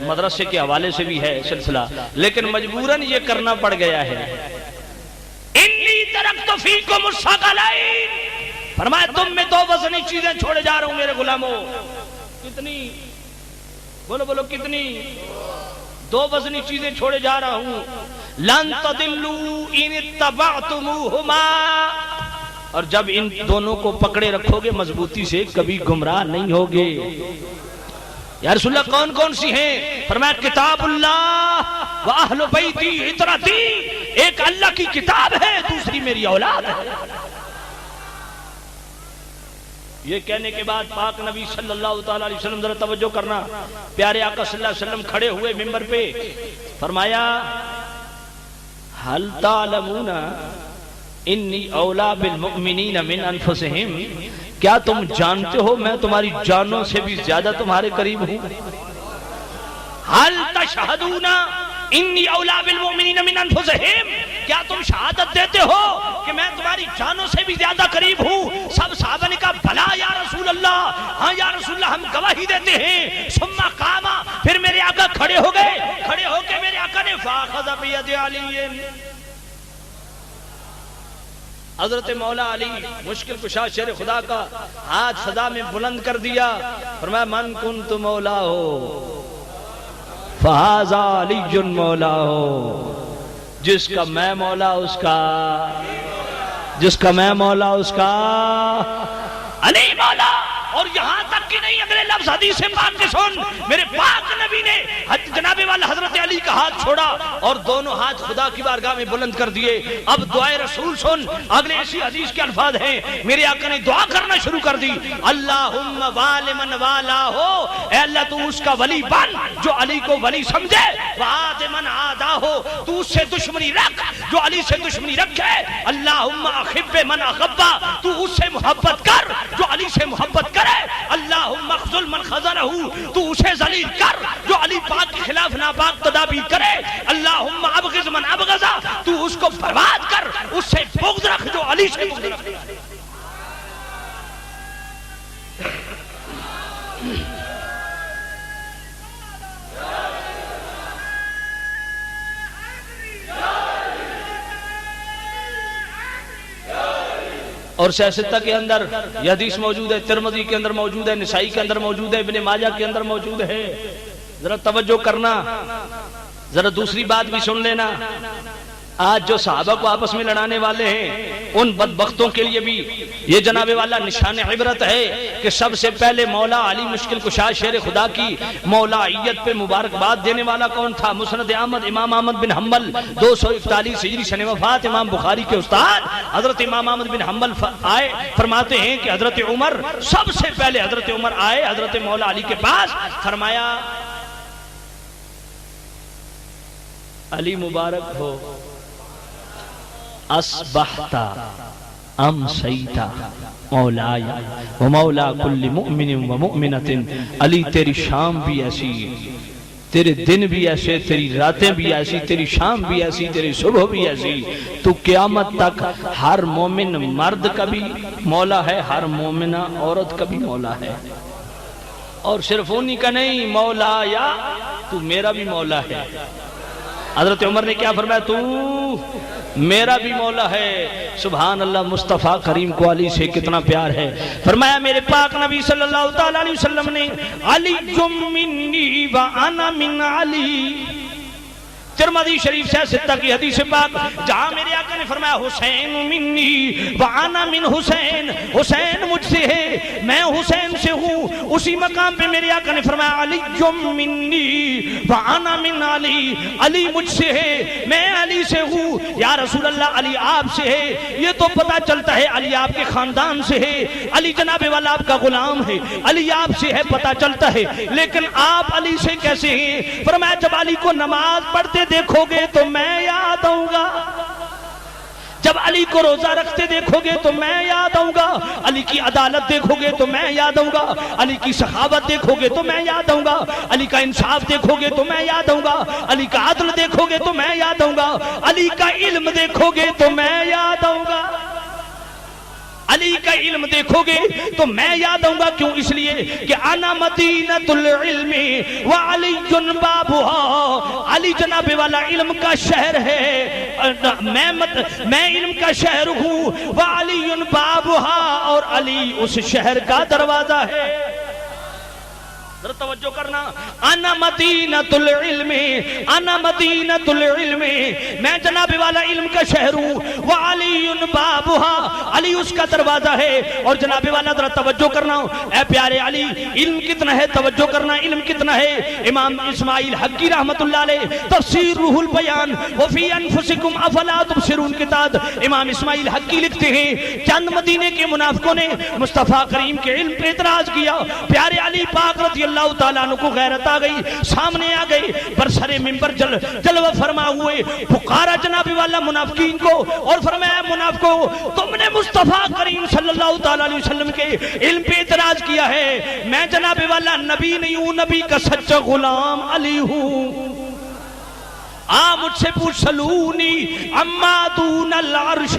مدرسے کے حوالے سے بھی ہے سلسلہ، لیکن مجبوراً یہ کرنا پڑ گیا ہے۔ انی ترکت فیکم الثقلین، فرمایا تم میں 2 وزنی چیزیں چھوڑے جا رہا ہوں میرے غلاموں۔ کتنی؟ بولو بولو کتنی؟ 2 وزنی چیزیں چھوڑے جا رہا ہوں۔ لن تضلوا ان اتبعتموہما، اور جب ان دونوں کو پکڑے رکھو گے مضبوطی سے کبھی گمراہ نہیں ہوگے۔ یا رسول اللہ کون کون سی ہیں؟ فرمایا کتاب اللہ و اہل بیتی عطرتی، ایک اللہ کی کتاب ہے، دوسری میری اولاد ہے۔ یہ کہنے کے بعد پاک نبی صلی اللہ تعالی علیہ وسلم، ذرا توجہ کرنا، پیارے آقا صلی اللہ علیہ وسلم کھڑے ہوئے ممبر پہ، فرمایا حل تعلمون انی اولا بالمؤمنین من انفسہم، کیا تم جانتے ہو میں تمہاری جانوں سے بھی زیادہ تمہارے قریب ہوں؟ حل تشہدون انی اولا بالمؤمنین من انفسہم، کیا تم شہادت دیتے ہو کہ میں تمہاری جانوں سے بھی زیادہ قریب ہوں؟ سب صحابہ نے کہا بھلا یا رسول اللہ، ہاں یا رسول اللہ ہم گواہی دیتے ہیں۔ ثم قام، پھر میرے آقا کھڑے ہو گئے، کھڑے ہو کے میرے آقا نے فاخذ بید علی، حضرت مولا علی مشکل کشا شیر خدا کا ہاتھ فضا میں بلند کر دیا، فرمایا من کنت مولا ہو فہذا علی مولا ہو، جس کا میں مولا اس کا، جس کا میں مولا اس کا علی مولا۔ اور یہاں تک کہ نہیں، اگلے لفظ حدیث پاک کے سن، میرے پاک نبی نے جناب والا حضرت علی کا ہاتھ چھوڑا اور دونوں ہاتھ خدا کی بارگاہ میں بلند کر دیے۔ اب دعائے رسول سن، اگلے اسی حدیث کے الفاظ ہیں، میرے آقا نے دعا کرنا شروع کر دی، اللہم وال من والا ہو، اے اللہ تو اس کا ولی بن جو علی کو ولی سمجھے، وعاد من عادا ہو، تو اس سے دشمنی رکھ جو علی سے دشمنی رکھے، اللہم احب من احبا، تو اس سے محبت کر جو علی سے محبت کرے، اللہم اخذل من خذلہ، تو اسے ذلیل کر جو علی پاک کے خلاف ناپاک تدابیر کرے، اللہم ابغض من ابغضا، تو اس کو برباد کر، اس سے بغض رکھ جو علی سے بغض رکھے۔ اور سیاستہ کے اندر یہ حدیث موجود ہے، ترمذی کے اندر موجود ہے، نسائی کے اندر موجود ہے، ابن ماجہ کے اندر موجود ہے۔ ذرا توجہ کرنا، ذرا دوسری بات بھی سن لینا، آج جو صحابہ کو آپس میں لڑانے والے ہیں ان بدبختوں کے لیے بھی یہ جناب والا نشان عبرت ہے کہ سب سے پہلے مولا علی مشکل کشا شیر خدا کی مولائیت پہ مبارکباد دینے والا کون تھا؟ مسند احمد، امام احمد بن حنبل 241 ہجری سن وفات، امام بخاری کے استاد حضرت امام احمد بن حنبل آئے، فرماتے ہیں کہ حضرت عمر، سب سے پہلے حضرت عمر آئے حضرت مولا علی کے پاس، فرمایا علی مبارک ہو، اصبحتا امسیتا مولایا و مولا کل مؤمن و مؤمنت، علی تیری شام بھی ایسی، تیرے دن بھی ایسے، تیری راتیں بھی ایسی، تیری شام بھی ایسی، تیری صبح بھی ایسی، تو قیامت تک ہر مومن مرد کا بھی مولا ہے، ہر مومنہ عورت کا بھی مولا ہے، اور صرف انہی کا نہیں، مولا یا تو میرا بھی مولا ہے۔ حضرت عمر نے کیا فرمایا؟ تو میرا بھی مولا ہے۔ سبحان اللہ، مصطفیٰ کریم کو علی سے کتنا پیار ہے۔ فرمایا میرے پاک نبی صلی اللہ تعالیٰ علیہ وسلم نے علی منی وانا من علی، ترمذی شریف سے ستہ کی حدیث پاک، جہاں میرے آقا نے فرمایا حسین منی وانا من حسین، حسین مجھ سے ہے میں حسین سے ہوں، اسی مقام پہ میرے آقا نے فرمایا علی منی وانا من علی، علی مجھ سے ہے میں علی سے ہوں۔ یا رسول اللہ علی آپ سے ہے یہ تو پتہ چلتا ہے، علی آپ کے خاندان سے ہے، علی جناب والا آپ کا غلام ہے، علی آپ سے ہے پتہ چلتا ہے، لیکن آپ علی سے کیسے ہیں؟ فرمایا جب علی کو نماز پڑھتے دیکھو گے تو میں یاد آؤں گا، جب علی کو روزہ رکھتے دیکھو گے تو میں یاد آؤں گا، علی کی عدالت دیکھو گے تو میں یاد آؤں گا، علی کی سخاوت دیکھو گے تو میں یاد آؤں گا، علی کا انصاف دیکھو گے تو میں یاد آؤں گا، علی کا عدل دیکھو گے تو میں یاد آؤں گا، علی کا علم دیکھو گے تو میں یاد آؤں گا، علی کا علم دیکھو گے تو میں یاد آؤں گا۔ کیوں؟ اس لیے کہ انا مدینۃ العلم وعلی بابها، علی جناب والا علم کا شہر ہے، میں علم کا شہر ہوں، وعلی بابها، اور علی اس شہر کا دروازہ ہے۔ ذرا توجہ کرنا، انا مدینۃ العلم، انا مدینۃ العلم، میں جناب والا علم کا شہر ہوں، وعلی بابها، علی اس کا دروازہ ہے۔ اور جناب والا ذرا توجہ کرنا، اے پیارے علی، علم کتنا ہے؟ توجہ کرنا، علم کتنا ہے؟ امام اسماعیل حقی رحمت اللہ علیہ تفسیر روح البیان وفی انفسکم افلا تبصرون کتاب، امام اسماعیل حقی لکھتے ہیں چند مدینے کے منافقوں نے مصطفیٰ کریم کے علم پہ اعتراض کیا، پیارے علی پاک رضی اللہ تعالیٰ عنہ کو غیرت آ گئی، سامنے آ گئی، برسر ممبر جلوہ فرما ہوئے، پکارا جناب والا منافقین کو اور فرمایا منافقوں تم نے مصطفیٰ کریم صلی اللہ تعالیٰ علیہ وسلم کے علم پہ اعتراض کیا ہے، میں جناب والا نبی نہیں ہوں، نبی کا سچا غلام علی ہوں، مجھ سے پوچھ سلونی اما دون العرش،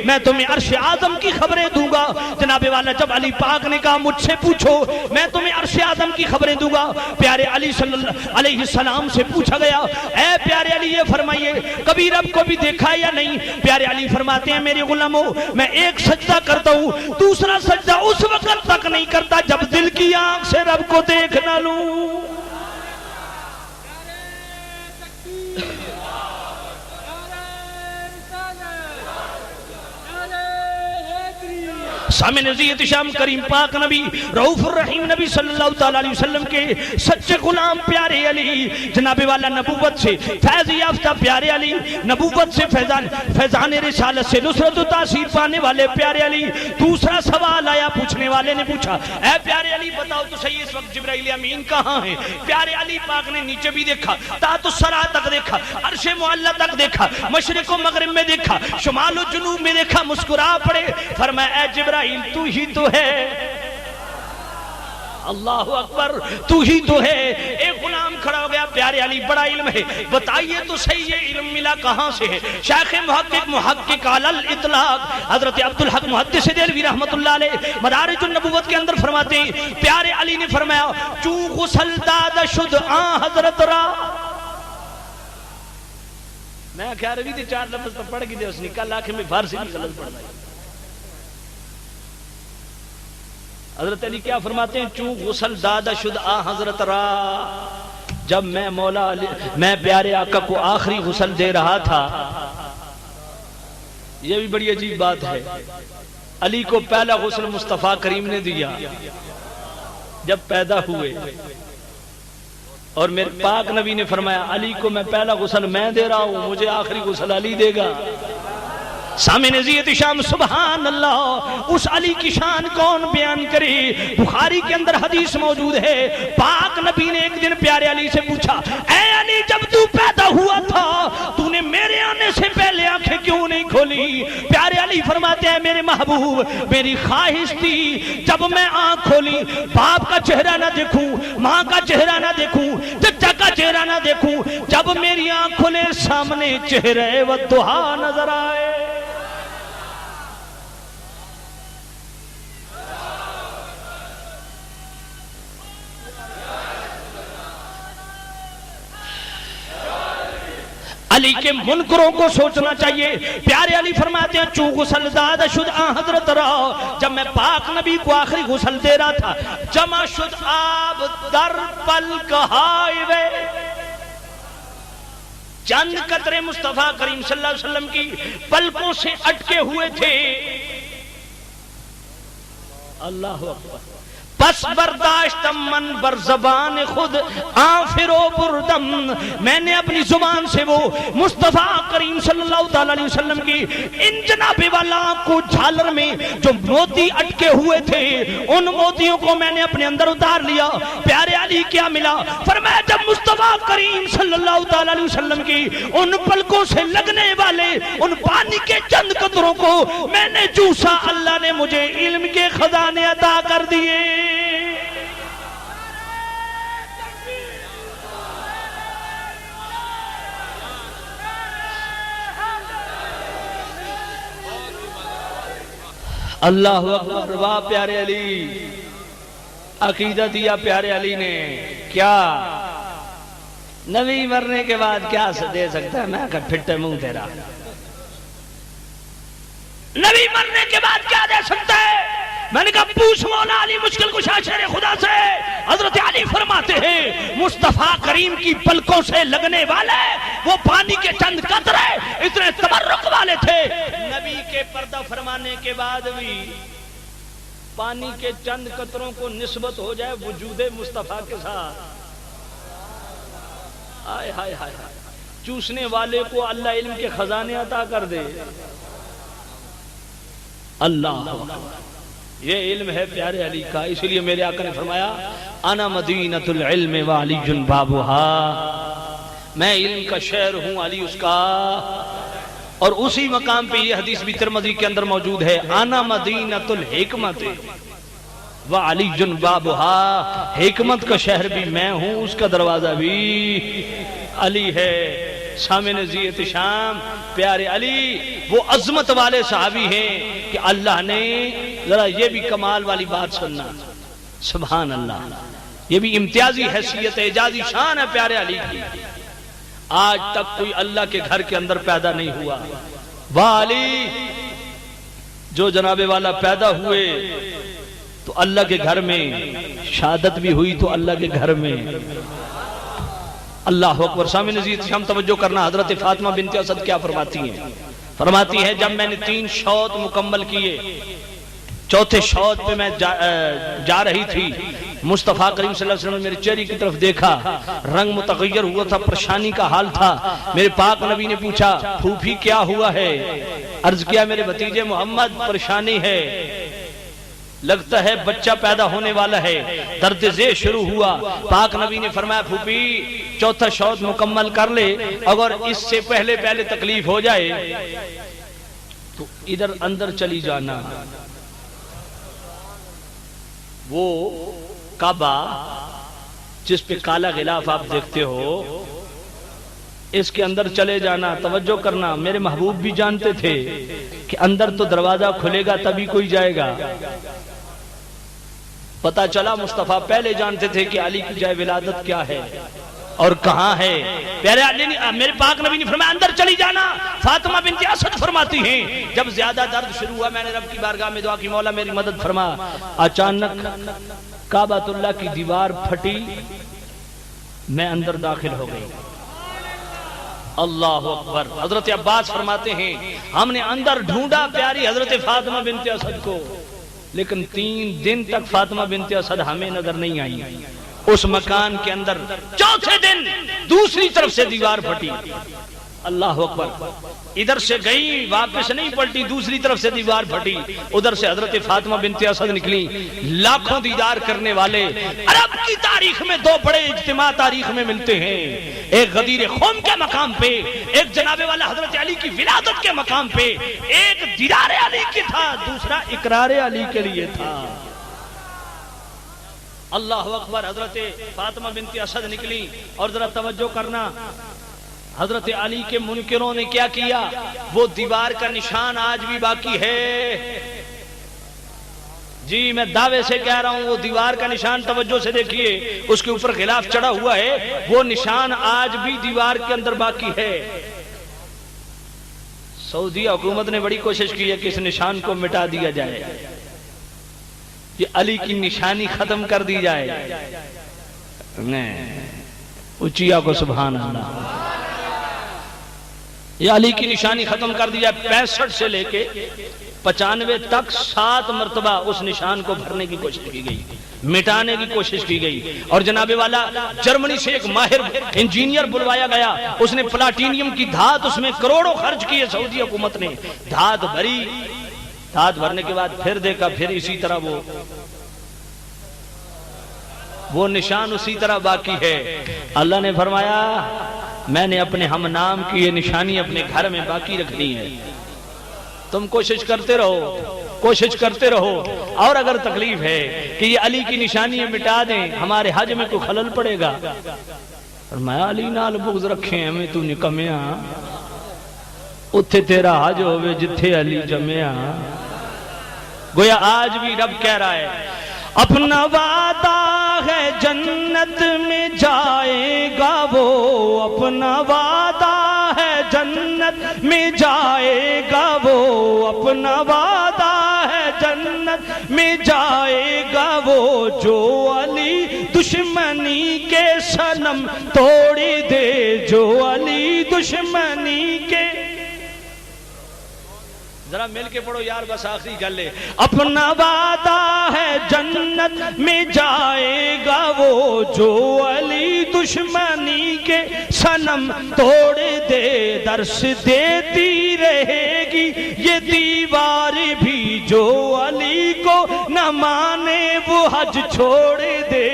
میں تمہیں عرش اعظم کی خبریں دوں گا۔ جناب والا جب علی پاک نے کہا مجھ سے پوچھو میں تمہیں عرش اعظم کی خبریں دوں گا، پیارے علی صلی اللہ علیہ السلام سے پوچھا گیا اے پیارے علی یہ فرمائیے کبھی رب کو بھی دیکھا یا نہیں؟ پیارے علی فرماتے ہیں میرے غلاموں میں ایک سجدہ کرتا ہوں، دوسرا سجدہ اس وقت تک نہیں کرتا جب دل کی آنکھ سے رب کو دیکھ نہ لوں۔ سامع نزیت شام کریم پاک نبی رؤوف الرحیم نبی صلی اللہ تعالیٰ علیہ وسلم کے سچے غلام پیارے علی، جناب والا نبوت سے فیض یافتہ پیارے علی، نبوت سے فیضان رسالت سے نصرت و تاثیر پانے والے پیارے علی۔ دوسرا سوال آیا، پوچھنے والے نے پوچھا اے پیارے علی بتاؤ تو صحیح اس وقت جبرائیل امین کہاں ہے؟ پیارے علی پاک نے نیچے بھی دیکھا، تحت الثری تک دیکھا، عرش معلی تک دیکھا، مشرق و مغرب میں دیکھا، شمال و جنوب میں دیکھا، مسکرا پڑے، فرمایا اے جبرائیل تو ہی تو ہے، اللہ اکبر تو ہی تو ہے۔ ایک غلام کھڑا ہو گیا، پیارے علی بڑا علم ہے بتائیے تو صحیح یہ علم ملا کہاں سے ہے؟ شیخ محقق علی الاطلاق حضرت عبدالحق محدث دہلوی رحمت اللہ علیہ مدارج النبوت کے اندر فرماتے ہیں پیارے علی نے فرمایا چوں غسل داد شد آن حضرت را، میں کیا روی تھی چار لفظ تو پڑھ گئی دے اس نے کل آنکھیں میں فارسی بھی غلط پڑھ رہا ہے۔ حضرت علی کیا فرماتے ہیں چوں غسل دادا شد آ حضرت را، جب میں مولا علی میں پیارے آقا کو آخری غسل دے رہا تھا۔ یہ بھی بڑی عجیب بات ہے، علی کو پہلا غسل مصطفیٰ کریم نے دیا جب پیدا ہوئے، اور میرے پاک نبی نے فرمایا علی کو میں پہلا غسل میں دے رہا ہوں، مجھے آخری غسل علی دے گا۔ سامع نزیت شام سبحان اللہ، اس علی کی شان کون بیان کرے؟ بخاری کے اندر حدیث موجود ہے، پاک نبی نے ایک دن پیارے علی سے پوچھا اے علی جب تو پیدا ہوا تھا تو نے میرے آنے سے پہلے آنکھیں کیوں نہیں کھولی؟ پیارے علی فرماتے ہیں میرے محبوب میری خواہش تھی جب میں آنکھ کھولی باپ کا چہرہ نہ دیکھوں، ماں کا چہرہ نہ دیکھوں، چچا کا چہرہ نہ دیکھوں، جب میری آنکھ کھولے سامنے چہرہ والضحیٰ نظر آئے۔ علی کے منکروں کو سوچنا چاہیے. پیارے علی فرماتے ہیں چوں غسل داد شد آن حضرت رہا, جب میں پاک نبی کو آخری غسل دے رہا تھا, جمع شد آب در پلک ہائے وے, چند قطرے مصطفیٰ کریم صلی اللہ علیہ وسلم کی پلکوں سے اٹکے ہوئے تھے. اللہ اکبر. پس برداشتم من بر زبان خود آفرو بردم, میں نے اپنی زبان سے وہ مصطفیٰ کریم صلی اللہ علیہ وسلم کی ان جناب والا کو جھالر میں جو موتی اٹکے ہوئے تھے ان موتیوں کو میں نے اپنے اندر اتار لیا. پیارے علی کیا ملا؟ فرمایا جب مصطفیٰ کریم صلی اللہ علیہ وسلم کی ان پلکوں سے لگنے والے ان پانی کے چند قطروں کو میں نے چوسا, اللہ نے مجھے علم کے خزانے عطا کر دیے. اللہ اکبر. واہ پیارے علی, عقیدہ دیا پیارے علی نے. کیا نبی مرنے کے بعد کیا دے سکتا ہے؟ میں کہا پھٹے منہ تیرا, نبی مرنے کے بعد کیا دے سکتا ہے؟ میں نے کہا پوچھ مولا علی مشکل کشا شیر خدا سے. حضرت علی فرماتے ہیں مصطفیٰ کریم کی پلکوں سے لگنے والے وہ پانی کے چند قطرے اتنے تبرک والے تھے, نبی کے پردہ فرمانے کے بعد بھی پانی کے چند قطروں کو نسبت ہو جائے وجود مصطفیٰ کے ساتھ. آئے ہائے ہائے, چوسنے والے کو اللہ علم کے خزانے عطا کر دے. اللہ یہ علم ہے پیارے علی کا. اس لیے میرے آقا نے فرمایا انا مدینۃ العلم وعلی بابھا, میں علم کا شہر ہوں, علی اس کا. اور اسی مقام پہ یہ حدیث بھی ترمذی کے اندر موجود ہے, انا مدینۃ الحکمت وعلی بابھا, حکمت کا شہر بھی میں ہوں, اس کا دروازہ بھی علی ہے. سامع نزیت شام پیارے علی وہ عظمت والے صحابی ہیں کہ اللہ نے, ذرا یہ بھی کمال والی بات سننا, سبحان اللہ, یہ بھی امتیازی حیثیت اعجازی شان ہے پیارے علی کی. آج تک کوئی اللہ کے گھر کے اندر پیدا نہیں ہوا. واہ علی, جو جناب والا پیدا ہوئے تو اللہ کے گھر میں, شہادت بھی ہوئی تو اللہ کے گھر میں. اللہ اکبر. سامع نزیت ہم توجہ کرنا, حضرت فاطمہ بنت اسد کیا فرماتی ہیں؟ فرماتی ہے جب میں نے 3 شوط مکمل کیے, چوتھے شوط پہ میں جا رہی تھی, مصطفیٰ کریم صلی اللہ علیہ وسلم نے میرے چہرے کی طرف دیکھا, رنگ متغیر ہوا تھا, پریشانی کا حال تھا. میرے پاک نبی نے پوچھا پھوپھی کیا ہوا ہے؟ عرض کیا میرے بھتیجے محمد پریشانی ہے, لگتا ہے بچہ پیدا ہونے والا ہے. درد ذیل شروع ہوا. پاک نبی نے فرمایا پھوپھی چوتھا شوط مکمل کر لے, اگر اس سے پہلے تکلیف ہو جائے تو ادھر اندر چلی جانا. وہ کعبہ جس پہ کالا غلاف آپ دیکھتے ہو, اس کے اندر چلے جانا. توجہ کرنا, میرے محبوب بھی جانتے تھے کہ اندر تو دروازہ کھلے گا تبھی کوئی جائے گا. پتا چلا مصطفیٰ پہلے جانتے تھے کہ علی کی جائے ولادت کیا ہے اور کہاں ہے. پیارے علی نے, میرے پاک نبی نے فرمایا اندر چلی جانا. فاطمہ بنت اسد فرماتی ہیں جب زیادہ درد شروع ہوا میں نے رب کی بارگاہ میں دعا کی, مولا میری مدد فرما. اچانک کعبۃ اللہ کی دیوار پھٹی, میں اندر داخل ہو گئی. اللہ اکبر. حضرت عباس فرماتے ہیں ہم نے اندر ڈھونڈا پیاری حضرت فاطمہ بنت اسد کو, لیکن 3 دن تک فاطمہ بنت اسد ہمیں نظر نہیں آئی. اس مکان کے اندر چوتھے دن دوسری طرف سے دیوار پھٹی. اللہ اکبر. ادھر سے گئی واپس نہیں پلٹی, دوسری طرف سے دیوار پھٹی, ادھر سے حضرت فاطمہ بنت اسد نکلی. لاکھوں دیدار کرنے والے عرب کی تاریخ میں 2 بڑے اجتماع تاریخ میں ملتے ہیں, ایک غدیر خم کے مقام پہ, ایک جناب والا حضرت علی کی ولادت کے مقام پہ. ایک دیدار علی کی تھا, دوسرا اقرار علی کے لیے تھا. اللہ اکبر. حضرت فاطمہ بنت اسد نکلی, اور ذرا توجہ کرنا, حضرت علی کے منکروں نے کیا کیا, وہ دیوار کا نشان آج بھی باقی ہے. جی میں دعوے سے کہہ رہا ہوں, وہ دیوار کا نشان توجہ سے دیکھیے, اس کے اوپر غلاف چڑھا ہوا ہے, وہ نشان آج بھی دیوار کے اندر باقی ہے. سعودی حکومت نے بڑی کوشش کی ہے کہ اس نشان کو مٹا دیا جائے، یہ علی کی نشانی ختم کر دی جائے۔ اچیا کو سبحان اللہ، یہ علی کی نشانی ختم کر دی جائے۔ 65 سے لے کے 95 تک 7 مرتبہ اس نشان کو بھرنے کی کوشش کی گئی، مٹانے کی کوشش کی گئی، اور جناب والا جرمنی سے ایک ماہر انجینئر بلوایا گیا، اس نے پلاٹینیم کی دھات اس میں کروڑوں خرچ کیے، سعودی حکومت نے دھات بھری، دھات بھرنے کے بعد پھر دیکھا، پھر اسی طرح وہ نشان اسی طرح باقی ہے۔ اللہ نے فرمایا میں نے اپنے ہم نام کی یہ نشانی اپنے گھر میں باقی رکھنی ہے، تم کوشش کرتے رہو، کوشش کرتے رہو، اور اگر تکلیف ہے کہ یہ علی کی نشانی مٹا دیں، ہمارے حج میں کوئی خلل پڑے گا، فرمایا علی نال بغض رکھے ہمیں تو نکمیا، اتھے تیرا حج ہوئے جتھے علی جمیا۔ گویا آج بھی رب کہہ رہا ہے اپنا وعدہ ہے جنت میں جائے گا وہ، اپنا وعدہ ہے جنت میں جائے گا وہ، اپنا وعدہ ہے جنت میں جائے گا وہ، جو علی دشمنی کے صنم توڑ دے، جو علی دشمنی کے، ذرا مل کے پڑھو یار، بس آخری گل ہے، اپنا وعدہ ہے جنت میں جائے گا وہ، جو علی دشمنی کے صنم توڑ دے، درس دیتی رہے گی یہ دیوار بھی، جو علی کو نہ مانے وہ حج چھوڑ دے۔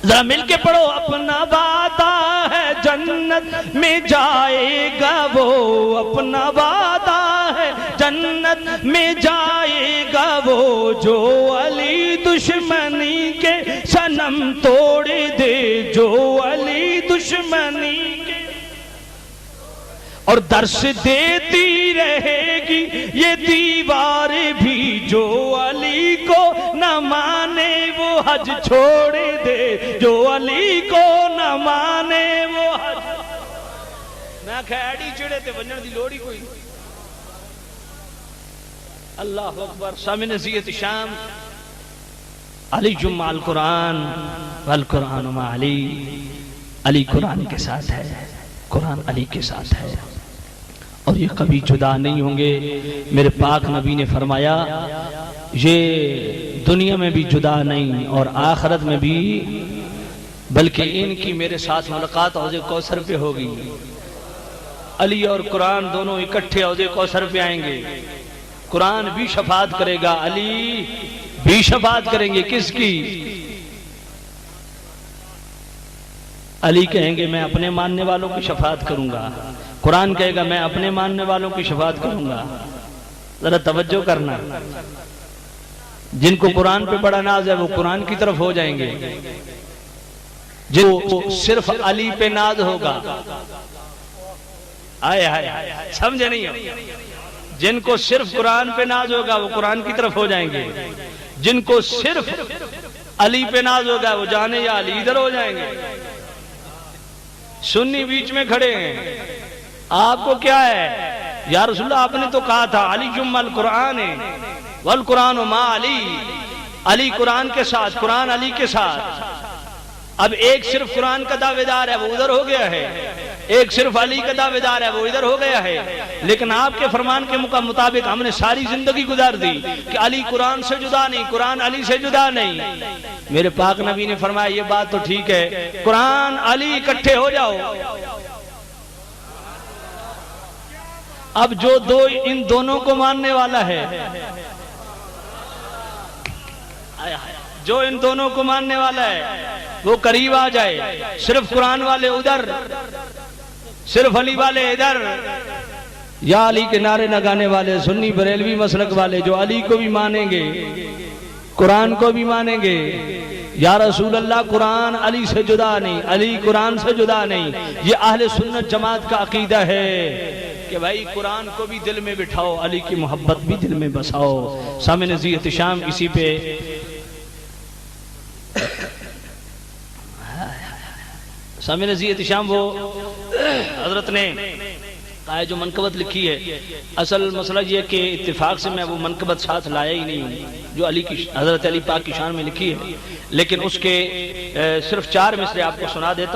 ذرا مل کے پڑھو، اپنا وعدہ ہے جنت میں جائے گا وہ، اپنا وعدہ ہے جنت میں جائے گا وہ، جو علی دشمنی کے صنم توڑ دے، جو علی دشمنی کے، اور درس دیتی رہے گی یہ دیوار بھی، جو علی کو نہ مانے وہ حج چھوڑ دے، جو علی کو نہ مانے وہ حج۔ میں کہا ایڈی چڑے تے ونجن دی لوڑی کوئی۔ اللہ اکبر۔ سامع نصیحت شام، علی جمع القرآن والقرآن مع علی، علی قرآن کے ساتھ ہے، قرآن علی کے ساتھ ہے، اور یہ کبھی جدا نہیں ہوں گے۔ میرے پاک نبی نے فرمایا یہ دنیا میں بھی جدا نہیں اور آخرت میں بھی، بلکہ ان کی میرے ساتھ ملاقات حوض کوثر پہ ہوگی۔ علی اور قرآن دونوں اکٹھے حوض کوثر پہ آئیں گے، قرآن بھی شفاعت کرے گا، علی بھی شفاعت کریں گے۔ کس کی؟ علی کہیں گے میں اپنے ماننے والوں کی شفاعت کروں گا، قرآن کہے گا میں اپنے ماننے والوں کی شفاعت کروں گا۔ ذرا توجہ کرنا، جن کو قرآن پہ بڑا ناز ہے وہ قرآن کی طرف ہو جائیں گے، جن کو صرف علی پہ ناز ہوگا، آئے آئے سمجھے نہیں ہو، جن کو صرف قرآن پہ ناز ہوگا وہ قرآن کی طرف ہو جائیں گے، جن کو صرف علی پہ ناز ہوگا وہ جانے یا علی ادھر ہو جائیں گے۔ سنی بیچ میں کھڑے ہیں، آپ کو کیا ہے یا رسول اللہ؟ آپ نے تو کہا تھا علی جمع القرآن والقرآن مع علی، علی قرآن کے ساتھ، قرآن علی کے ساتھ۔ اب ایک صرف قرآن کا دعوے دار ہے وہ ادھر ہو گیا ہے، ایک صرف علی کا دعوے دار ہے وہ ادھر ہو گیا ہے، لیکن آپ کے فرمان کے مطابق ہم نے ساری زندگی گزار دی کہ علی قرآن سے جدا نہیں، قرآن علی سے جدا نہیں۔ میرے پاک نبی نے فرمایا یہ بات تو ٹھیک ہے، قرآن علی اکٹھے ہو جاؤ۔ اب جو دو ان دونوں کو ماننے والا ہے، جو ان دونوں کو ماننے والا ہے وہ قریب آ جائے، صرف قرآن والے ادھر، صرف علی والے ادھر، یا علی کے نعرے لگانے والے سنی بریلوی مسلک والے جو علی کو بھی مانیں گے قرآن کو بھی مانیں گے، یا رسول اللہ قرآن علی سے جدا نہیں، علی قرآن سے جدا نہیں۔ یہ اہل سنت جماعت کا عقیدہ ہے کہ بھائی قرآن کو بھی دل میں بٹھاؤ، علی کی محبت بھی دل میں بساؤ۔ سامع نصیحت شام اسی پہ سامع نزی احتشام وہ حضرت نے جو منقبت لکھی ہے، اصل مسئلہ یہ کہ اتفاق سے میں وہ منقبت ساتھ لایا ہی نہیں ہوں جو حضرت علی پاک کی شان میں لکھی ہے، لیکن اس کے صرف 4 مصرے آپ کو سنا دیتا ہوں۔